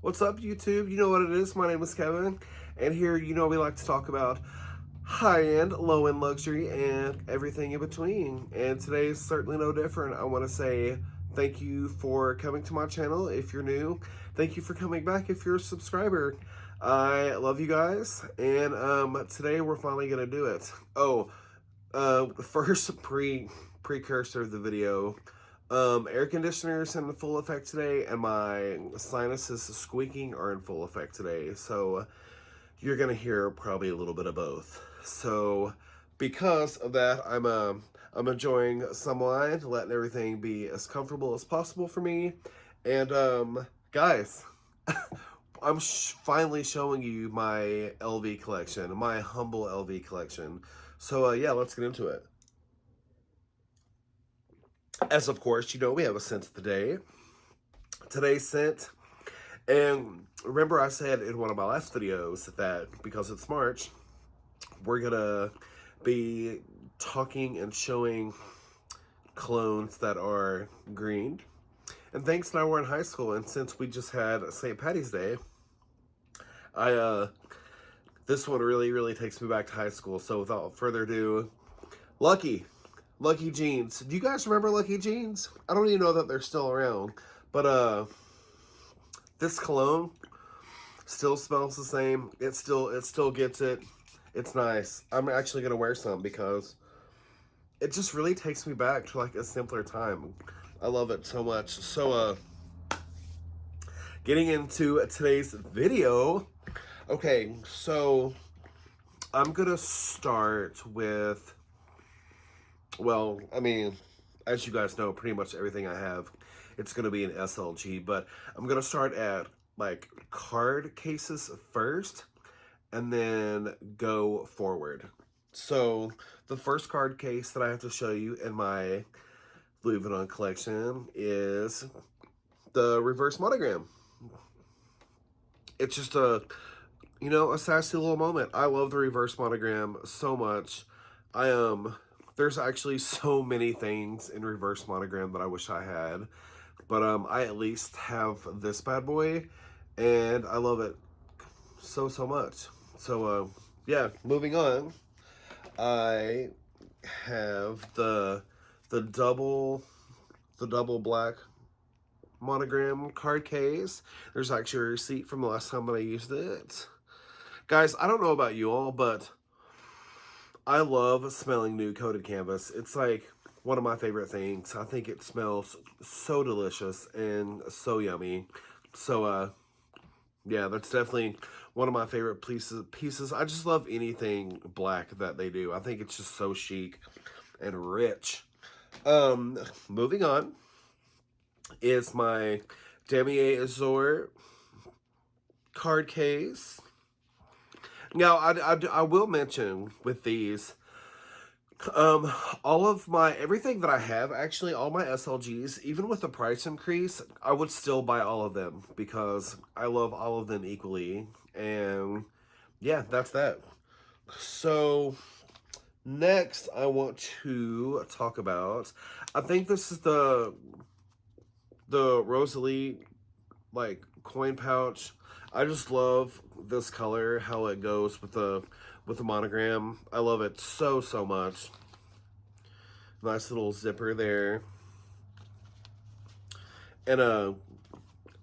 What's up, YouTube? You know what it is. My name is Kevin, and here, we like to talk about high-end, low-end luxury, and everything in between. And today is certainly no different. I want to say thank you for coming to my channel if you're new. Thank you for coming back if you're a subscriber. I love you guys, and today we're finally gonna do it. Oh, first precursor of the video. Air conditioners in full effect today, and my sinuses squeaking are in full effect today. So you're gonna hear probably a little bit of both. So because of that, I'm enjoying some wine, letting everything be as comfortable as possible for me. And guys, I'm finally showing you my LV collection, my humble LV collection. So yeah, let's get into it. As of course, we have a scent of the day. Today's scent, and remember I said in one of my last videos that because it's March, we're gonna be talking and showing colognes that are green. And thanks now we're in high school, and since we just had St. Patty's Day, this one really takes me back to high school. So without further ado, Lucky Jeans. Do you guys remember Lucky Jeans? I don't even know that they're still around. But this cologne still smells the same. It still gets it. It's nice. I'm actually gonna wear some because it just really takes me back to like a simpler time. I love it so much. So getting into today's video. Okay, so I'm gonna start with, well, I mean, as you guys know, pretty much everything I have, it's going to be an SLG, but I'm going to start at, like, card cases first, and then go forward. So, the first card case that I have to show you in my Louis Vuitton collection is the reverse monogram. It's just a sassy little moment. I love the reverse monogram so much. There's actually so many things in reverse monogram that I wish I had, but I at least have this bad boy, and I love it so much. So yeah, moving on. I have the double black monogram card case. There's actually a receipt from the last time that I used it. Guys, I don't know about you all, but I love smelling new coated canvas. It's like one of my favorite things. I think it smells so delicious and so yummy. So yeah, that's definitely one of my favorite pieces. I just love anything black that they do. I think it's just so chic and rich. Moving on is my Damier Azur card case. Now, I will mention with these, all of everything that I have, actually, all my SLGs, even with the price increase, I would still buy all of them because I love all of them equally. And yeah, that's that. So next, I want to talk about, I think this is the Rosalie, like, coin pouch. I just love this color, how it goes with the monogram. I love it so much. Nice little zipper there. And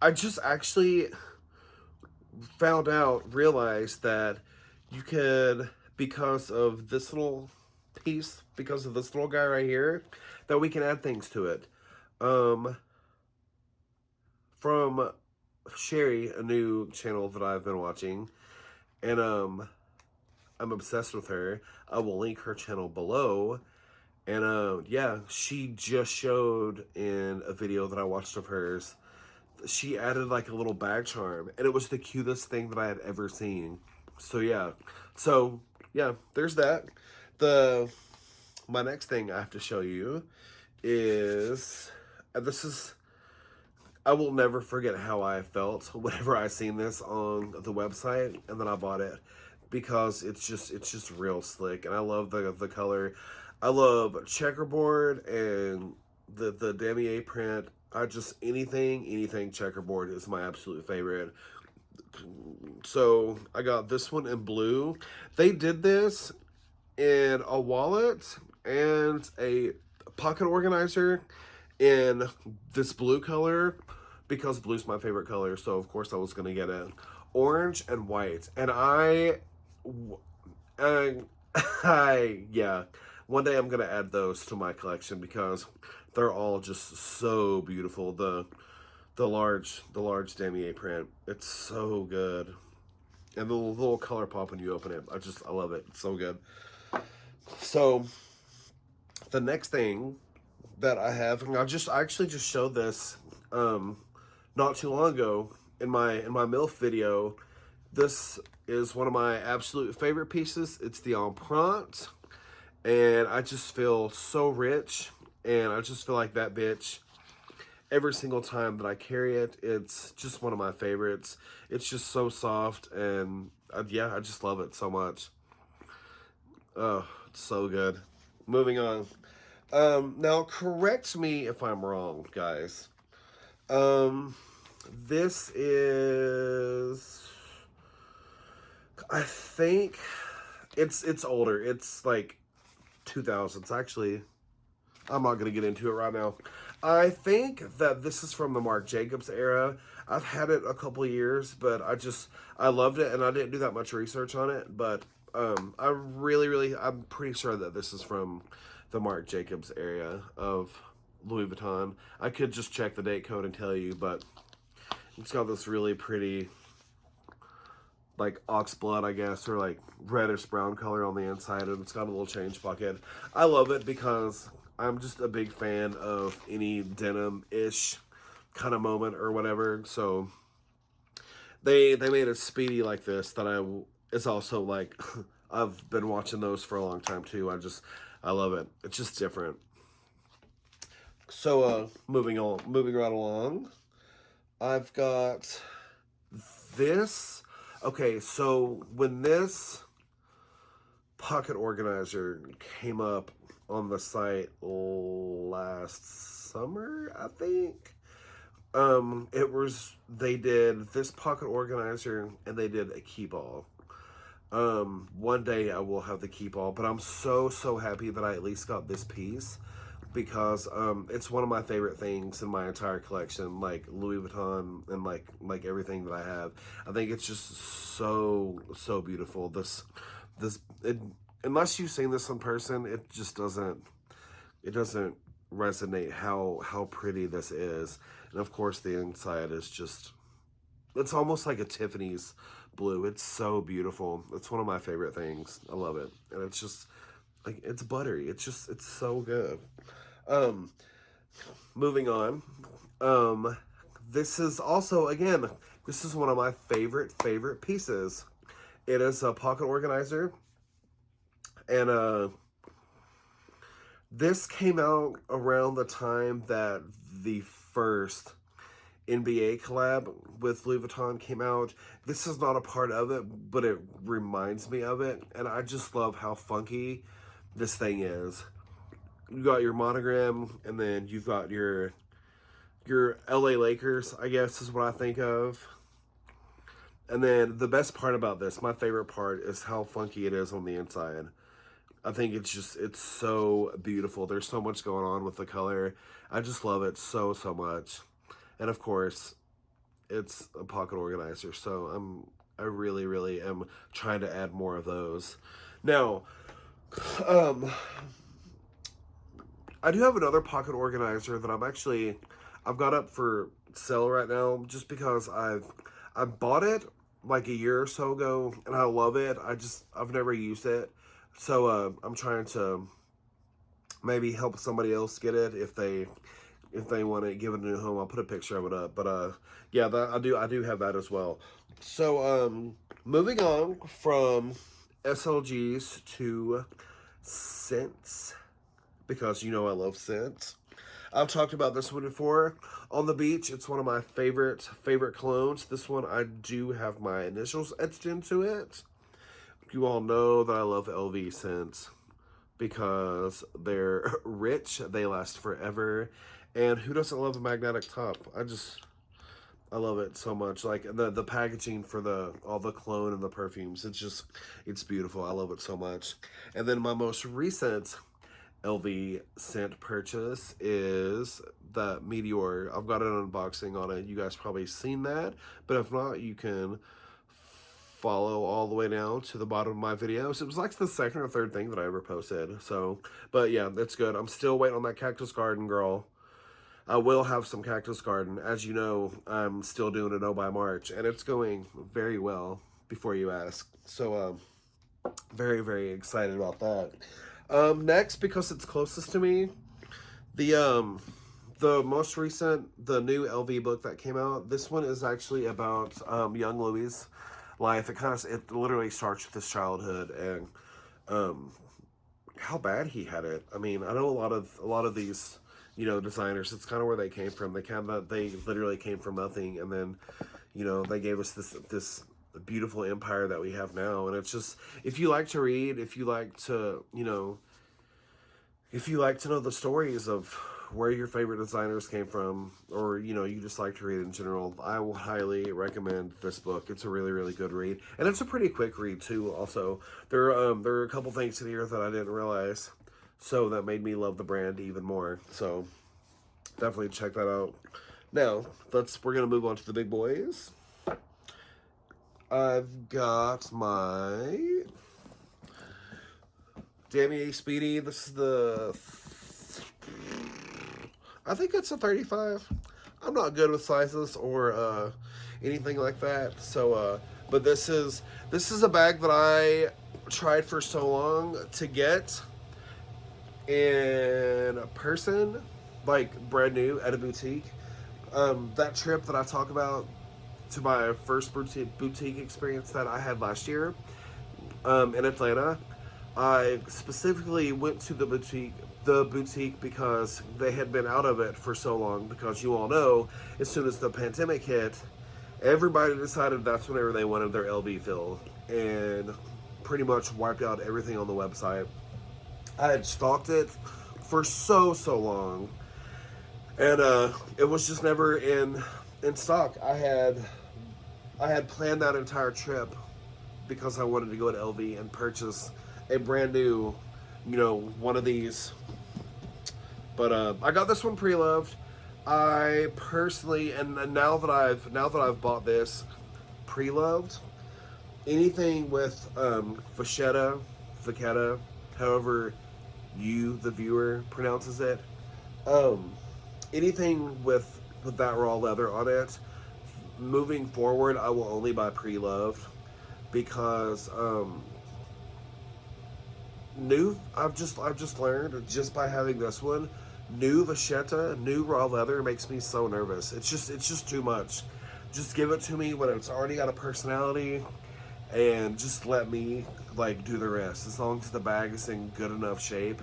I just actually realized that you could, because of this little piece, because of this little guy right here, that we can add things to it. From Sherry, a new channel that I've been watching, and I'm obsessed with her. I will link her channel below. And yeah, she just showed in a video that I watched of hers, she added like a little bag charm, and it was the cutest thing that I had ever seen. So yeah, there's that. My next thing I have to show you is, this is, I will never forget how I felt whenever I seen this on the website, and then I bought it because it's just real slick, and I love the color. I love checkerboard and the damier print. anything checkerboard is my absolute favorite. So I got this one in blue. They did this in a wallet and a pocket organizer in this blue color because blue's my favorite color. So of course I was gonna get it. Orange and white. And uh, yeah, one day I'm gonna add those to my collection because they're all just so beautiful. The large damier print, it's so good, and the little color pop when you open it, I love it. It's so good. So the next thing that I have, and I actually just showed this not too long ago in my MILF video. This is one of my absolute favorite pieces. It's the Empreinte, and I just feel so rich, and I just feel like that bitch every single time that I carry it. It's just one of my favorites. It's just so soft, and yeah, I just love it so much. Oh, it's so good. Moving on. Now correct me if I'm wrong, guys. Um, this is, I think it's older. It's like 2000s. Actually, I'm not gonna get into it right now. I think that this is from the Marc Jacobs era. I've had it a couple of years, but I loved it, and I didn't do that much research on it. But I'm pretty sure that this is from the Marc Jacobs area of Louis Vuitton. I could just check the date code and tell you, but it's got this really pretty, like, ox blood, I guess, or like reddish brown color on the inside, and it's got a little change pocket. I love it because I'm just a big fan of any denim-ish kind of moment or whatever. So they made a Speedy like this that it's also like I've been watching those for a long time too. I love it. It's just different. So moving right along, I've got this. Okay, so when this pocket organizer came up on the site last summer, I think. They did this pocket organizer and they did a key ball. One day I will have the key ball, but I'm so happy that I at least got this piece because it's one of my favorite things in my entire collection, like Louis Vuitton and like everything that I have. I think it's just so beautiful. Unless you've seen this in person, it just doesn't resonate how pretty this is. And of course the inside is just, it's almost like a Tiffany's blue. It's so beautiful. It's one of my favorite things. I love it. And it's just like, it's buttery. It's so good. Moving on. This is also, again, this is one of my favorite pieces. It is a pocket organizer, and this came out around the time that the first NBA collab with Louis Vuitton came out. This is not a part of it, but it reminds me of it, and I just love how funky this thing is. You got your monogram, and then you've got your LA Lakers, I guess is what I think of. And then the best part about this, my favorite part, is how funky it is on the inside. I think it's so beautiful. There's so much going on with the color. I just love it so much. And of course, it's a pocket organizer, so I really am trying to add more of those. Now, I do have another pocket organizer that I've got up for sale right now just because I bought it like a year or so ago and I love it. I've never used it. So I'm trying to maybe help somebody else get it if they want to give it a new home. I'll put a picture of it up. But yeah, I do have that as well. So moving on from SLGs to scents, because you know I love scents. I've talked about this one before. On the Beach, it's one of my favorite colognes. This one, I do have my initials etched into it. You all know that I love LV scents because they're rich, they last forever, And who doesn't love a magnetic top? I love it so much. Like the packaging for all the cologne and the perfumes. It's beautiful. I love it so much. And then my most recent LV scent purchase is the Meteor. I've got an unboxing on it. You guys probably seen that, but if not, you can follow all the way down to the bottom of my videos. It was like the second or third thing that I ever posted. So, but yeah, that's good. I'm still waiting on that Cactus Garden, girl. I will have some Cactus Garden. As you know, I'm still doing a No by March, and it's going very well, before you ask. So, very, very excited about that. Next, because it's closest to me, the most recent, the new LV book that came out, this one is actually about young Louis' life. It literally starts with his childhood and how bad he had it. I mean, I know a lot of these, you know, designers, it's kind of where they came from. They literally came from nothing, and then, you know, they gave us this beautiful empire that we have now. And it's just, if you like to read, if you like to, you know, if you like to know the stories of where your favorite designers came from, or, you know, you just like to read in general, I will highly recommend this book. It's a really, really good read. And it's a pretty quick read, too, also. There are a couple things in here that I didn't realize, so that made me love the brand even more. So, definitely check that out. Now, we're going to move on to the big boys. I've got my Damier Speedy. This is I think it's a 35. I'm not good with sizes or anything like that. So, but this is a bag that I tried for so long to get in person, like brand new at a boutique. That trip that I talk about, to my first boutique experience that I had last year in Atlanta, I specifically went to the boutique because they had been out of it for so long, because you all know, as soon as the pandemic hit, everybody decided that's whenever they wanted their LV filled, and pretty much wiped out everything on the website. I had stalked it for so long, and it was just never in stock. I had planned that entire trip because I wanted to go to LV and purchase a brand new, you know, one of these. But I got this one pre-loved. I personally, and now that I've bought this pre-loved, anything with vachetta, however you, the viewer, pronounces it, anything with that raw leather on it, moving forward, I will only buy pre-loved, because I've just learned, just by having this one, new vachetta, new raw leather makes me so nervous. It's just too much. Just give it to me when it's already got a personality, and just let me like do the rest. As long as the bag is in good enough shape,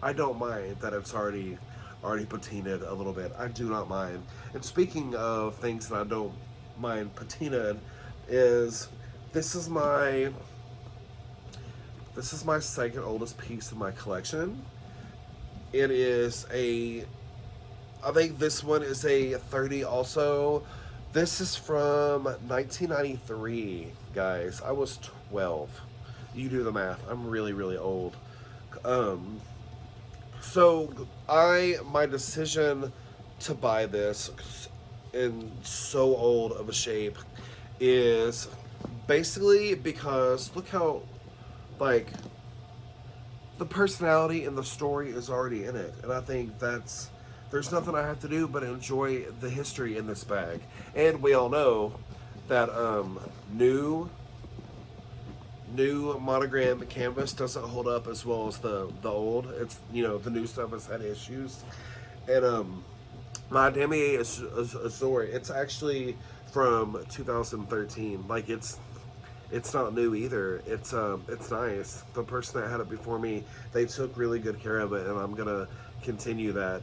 I don't mind that it's already patinaed a little bit. I do not mind. And speaking of things that I don't mind patinaed, is this is my second oldest piece of my collection. It is I think this one is a 30 also. This is from 1993, guys. I was 12. You do the math. I'm really, really old. So my decision to buy this in so old of a shape is basically because look how, like, the personality and the story is already in it, and I think there's nothing I have to do but enjoy the history in this bag. And we all know that new monogram canvas doesn't hold up as well as the old. It's, you know, the new stuff has had issues. And my Damier Azur, it's actually from 2013. Like, it's not new either. It's nice. The person that had it before me, they took really good care of it, and I'm gonna continue that.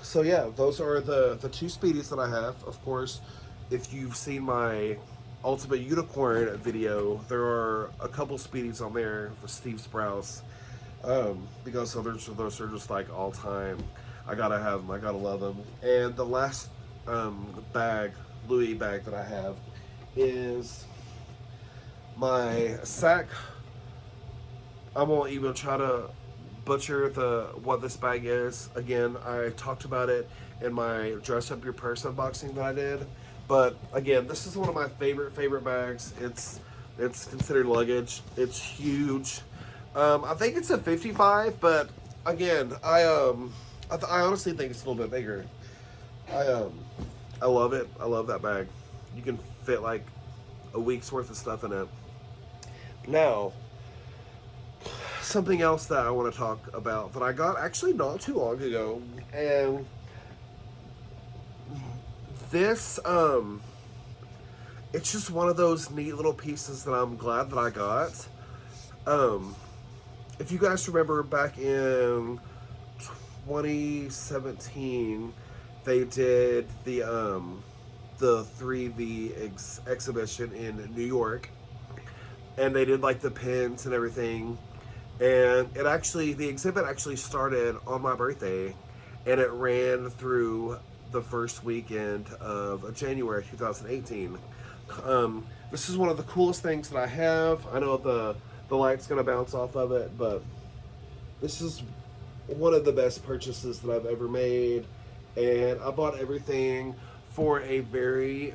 So yeah, those are the two Speedies that I have. Of course, if you've seen my Ultimate Unicorn video, there are a couple Speedies on there with Steve Sprouse, because those are just like all time I gotta have them. I gotta love them. And the last bag, Louis bag that I have is my sack. I won't even try to butcher the what this bag is. Again, I talked about it in my dress up your purse unboxing that I did. But again, this is one of my favorite bags. It's considered luggage. It's huge. I think it's a 55, but again, I honestly think it's a little bit bigger. I um I love it. I love that bag. You can fit like a week's worth of stuff in it. Now, something else that I want to talk about that I got actually not too long ago, and this it's just one of those neat little pieces that I'm glad that I got. Um, if you guys remember back in 2017, they did the 3V exhibition in New York, and they did like the pins and everything. And the exhibit actually started on my birthday, and it ran through the first weekend of January 2018. This is one of the coolest things that I have. I know the light's gonna bounce off of it, but this is one of the best purchases that I've ever made, and I bought everything for a very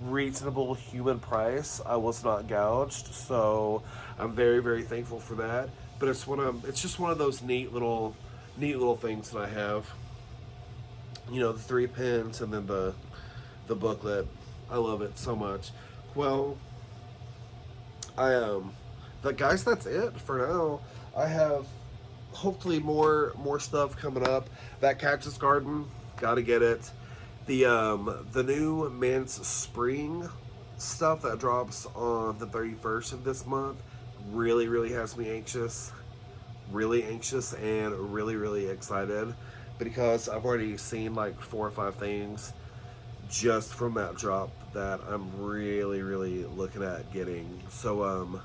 reasonable human price. I was not gouged, so I'm very thankful for that. But it's just one of those neat little things that I have. You know, the 3 pins and then the booklet. I love it so much. Well, but guys, that's it for now. I have hopefully more stuff coming up. That cactus garden, gotta get it. The new men's spring stuff that drops on the 31st of this month really has me anxious. Really anxious and really excited, because I've already seen like 4 or 5 things just from that drop that I'm really looking at getting. So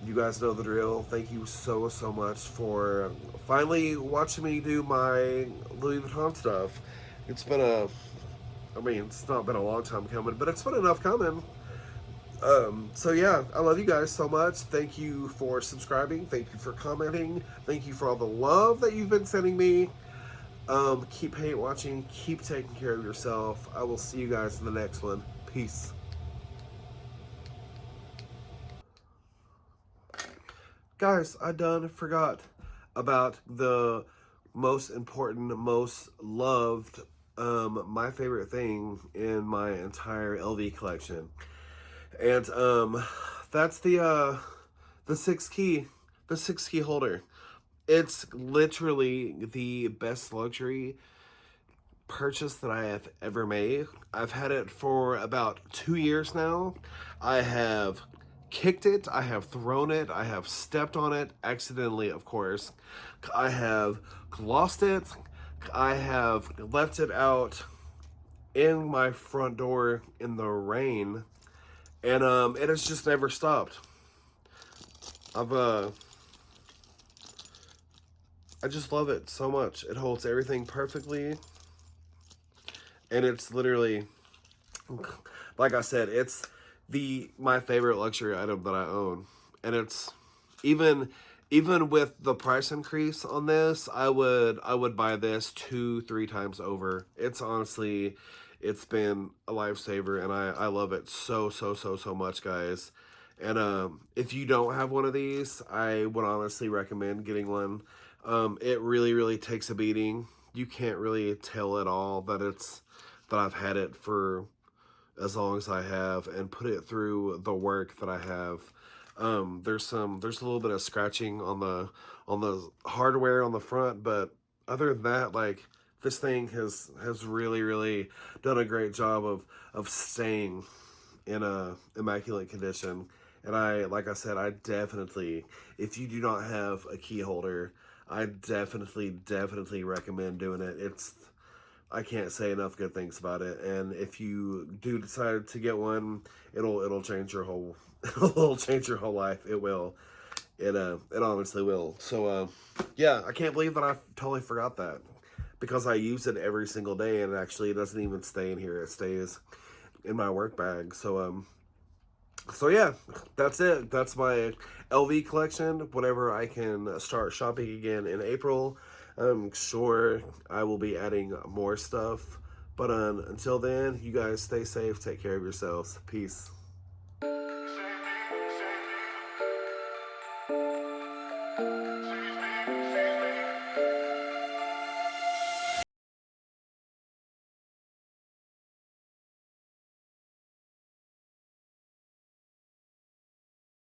you guys know the drill. Thank you so much for finally watching me do my Louis Vuitton stuff. It's been it's not been a long time coming, but it's been enough coming. So yeah, I love you guys so much. Thank you for subscribing. Thank you for commenting. Thank you for all the love that you've been sending me. Keep hate watching. Keep taking care of yourself. I will see you guys in the next one. Peace. Guys, I done forgot about the most important, most loved, my favorite thing in my entire LV collection. And that's the 6 key, the 6 key holder. It's literally the best luxury purchase that I have ever made. I've had it for about 2 years now. I have kicked it, I have thrown it, I have stepped on it, accidentally of course. I have lost it, I have left it out in my front door in the rain, and it has just never stopped. I just love it so much. It holds everything perfectly, and it's literally, like I said, it's my favorite luxury item that I own. And it's even with the price increase on this, I would buy this 2-3 times over. It's honestly, it's been a lifesaver, and I love it so much, guys. And if you don't have one of these, I would honestly recommend getting one. It really takes a beating. You can't really tell at all that I've had it for as long as I have, and put it through the work that I have. There's a little bit of scratching on the hardware on the front, but other than that, like, this thing has really done a great job of staying in a immaculate condition. And like I said, I definitely, if you do not have a key holder, I definitely recommend doing it. I can't say enough good things about it. And if you do decide to get one, it'll change your whole it'll change your whole life. It will. It honestly will. So yeah, I can't believe that I totally forgot that. because I use it every single day, and actually it doesn't even stay in here. It stays in my work bag. So yeah, that's it. That's my LV collection. Whenever I can start shopping again in April, I'm sure I will be adding more stuff. But until then, you guys stay safe, take care of yourselves. Peace.